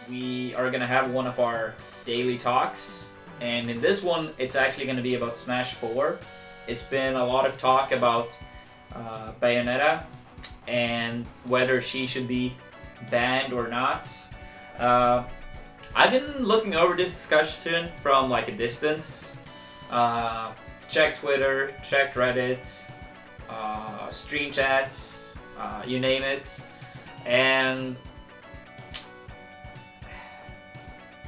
we are gonna have one of our daily talks, and in this one, it's actually gonna be about Smash 4. It's been a lot of talk about Bayonetta and whether she should be banned or not. I've been looking over this discussion from like a distance. Checked Twitter, checked Reddit, stream chats, you name it, and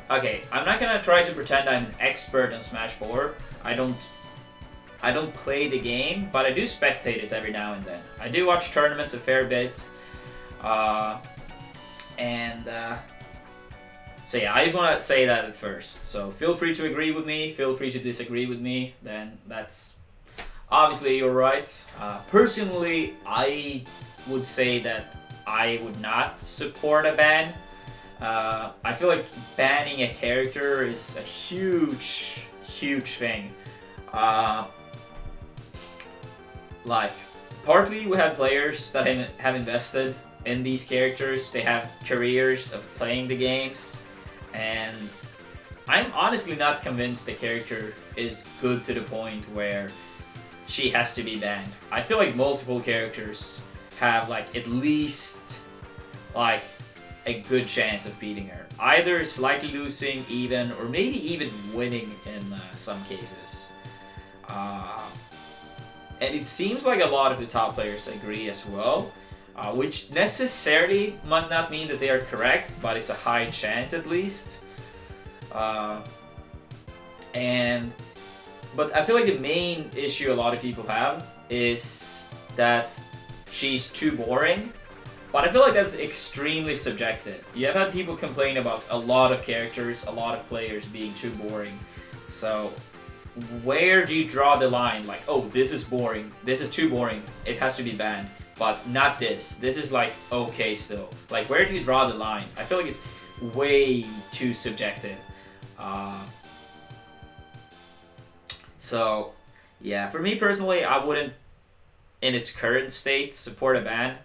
okay, I'm not gonna try to pretend I'm an expert on Smash 4. I don't play the game, but I do spectate it every now and then. I do watch tournaments a fair bit, and so yeah, I just want to say that at first. So feel free to agree with me, feel free to disagree with me. Then that's obviously you're right. Personally, I would say that I would not support a ban. I feel like banning a character is a huge thing. Like, partly we have players that have invested in these characters. They have careers of playing the games, and I'm honestly not convinced the character is good to the point where she has to be banned. I feel like multiple characters have like at least like a good chance of beating her. Either slightly losing, even, or maybe even winning in some cases. And it seems like a lot of the top players agree as well, which necessarily must not mean that they are correct, but it's a high chance at least. But I feel like the main issue a lot of people have is that she's too boring. But I feel like that's extremely subjective. You have had people complain about a lot of characters, a lot of players being too boring. So where do you draw the line? Like, oh, this is boring, this is too boring, it has to be banned. But not this. This is like okay still. Like, where do you draw the line? I feel like it's way too subjective. So yeah, for me personally, I wouldn't, in its current state, support a ban.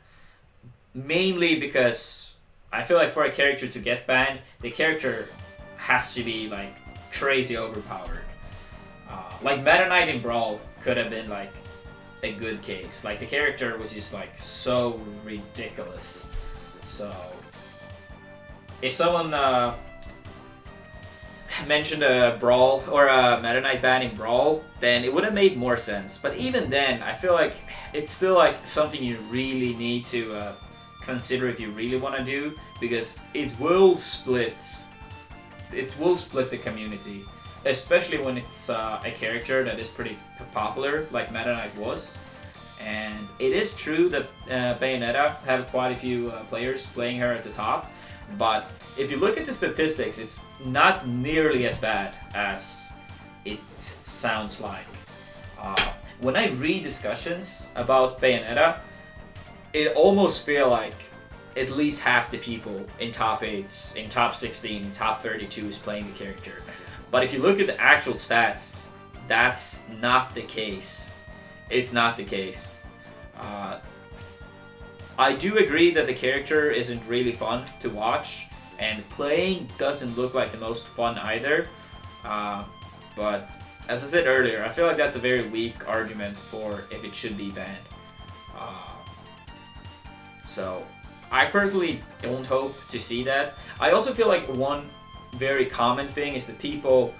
Mainly because I feel like for a character to get banned, the character has to be like crazy overpowered. Like Meta Knight in Brawl could have been like a good case. Like the character was just like so ridiculous. So if someone mentioned a Brawl or a Meta Knight ban in Brawl, then it would have made more sense. But even then, I feel like it's still like something you really need to consider if you really want to do, because it will split the community, especially when it's a character that is pretty popular like Meta Knight was. And it is true that Bayonetta have quite a few players playing her at the top, but if you look at the statistics, it's not nearly as bad as it sounds like. When I read discussions about Bayonetta, it almost feel like at least half the people in top 8s, in top 16, in top 32 is playing the character. But if you look at the actual stats, that's not the case. It's not the case. I do agree that the character isn't really fun to watch, and playing doesn't look like the most fun either. But as I said earlier, I feel like that's a very weak argument for if it should be banned. So I personally don't hope to see that. I also feel like one very common thing is that people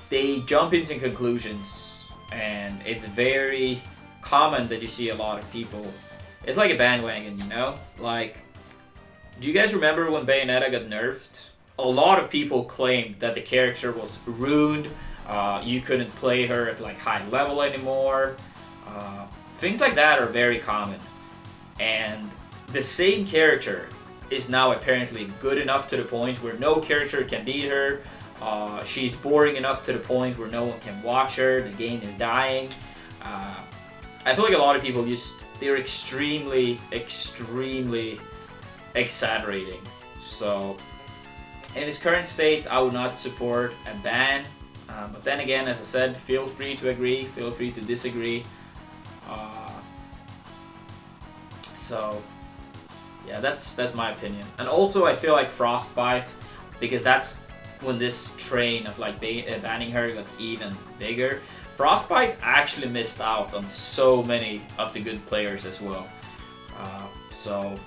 they jump into conclusions, and it's very common that you see a lot of people. It's like a bandwagon, you know? Like, do you guys remember when Bayonetta got nerfed? A lot of people claimed that the character was ruined. You couldn't play her at like high level anymore. Things like that are very common. And the same character is now apparently good enough to the point where no character can beat her. She's boring enough to the point where no one can watch her. The game is dying. I feel like a lot of people they're extremely exaggerating. So in its current state, I would not support a ban. But then again, as I said, feel free to agree, feel free to disagree. So Yeah, that's my opinion. And also, I feel like Frostbite, because that's when this train of like banning her got even bigger. Frostbite actually missed out on so many of the good players as well. So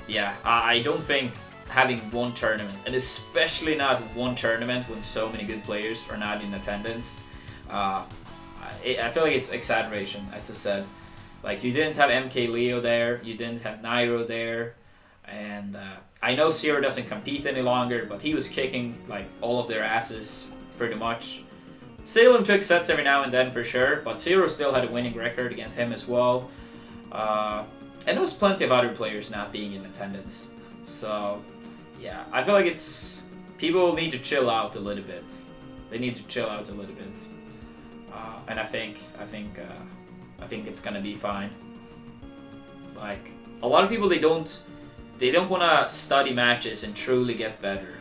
yeah, I don't think having one tournament, and especially not one tournament when so many good players are not in attendance, I feel like it's exaggeration, as I said. Like, you didn't have MK Leo there, you didn't have Nairo there, and I know Zero doesn't compete any longer, but he was kicking like all of their asses pretty much. Salem took sets every now and then for sure, but Zero still had a winning record against him as well. And there was plenty of other players not being in attendance. So yeah, I feel like it's people need to chill out a little bit. They need to chill out a little bit, and I think it's gonna be fine. Like, a lot of people, they don't want to study matches and truly get better.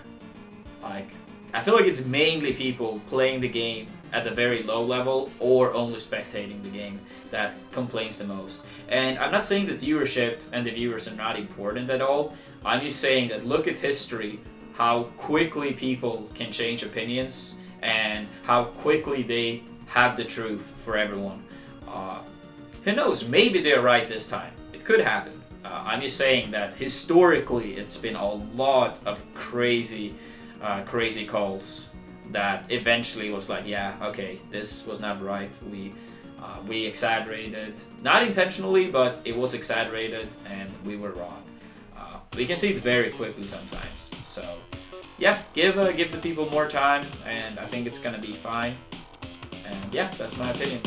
Like, I feel like it's mainly people playing the game at a very low level or only spectating the game that complains the most. And I'm not saying that viewership and the viewers are not important at all. I'm just saying that look at history, how quickly people can change opinions and how quickly they have the truth for everyone. Who knows, maybe they're right this time. It could happen. I'm just saying that historically it's been a lot of crazy calls that eventually was like, yeah, okay, this was not right. We exaggerated, not intentionally, but it was exaggerated, and we were wrong. We can see it very quickly sometimes. So yeah, give the people more time, and I think it's gonna be fine. And yeah, that's my opinion.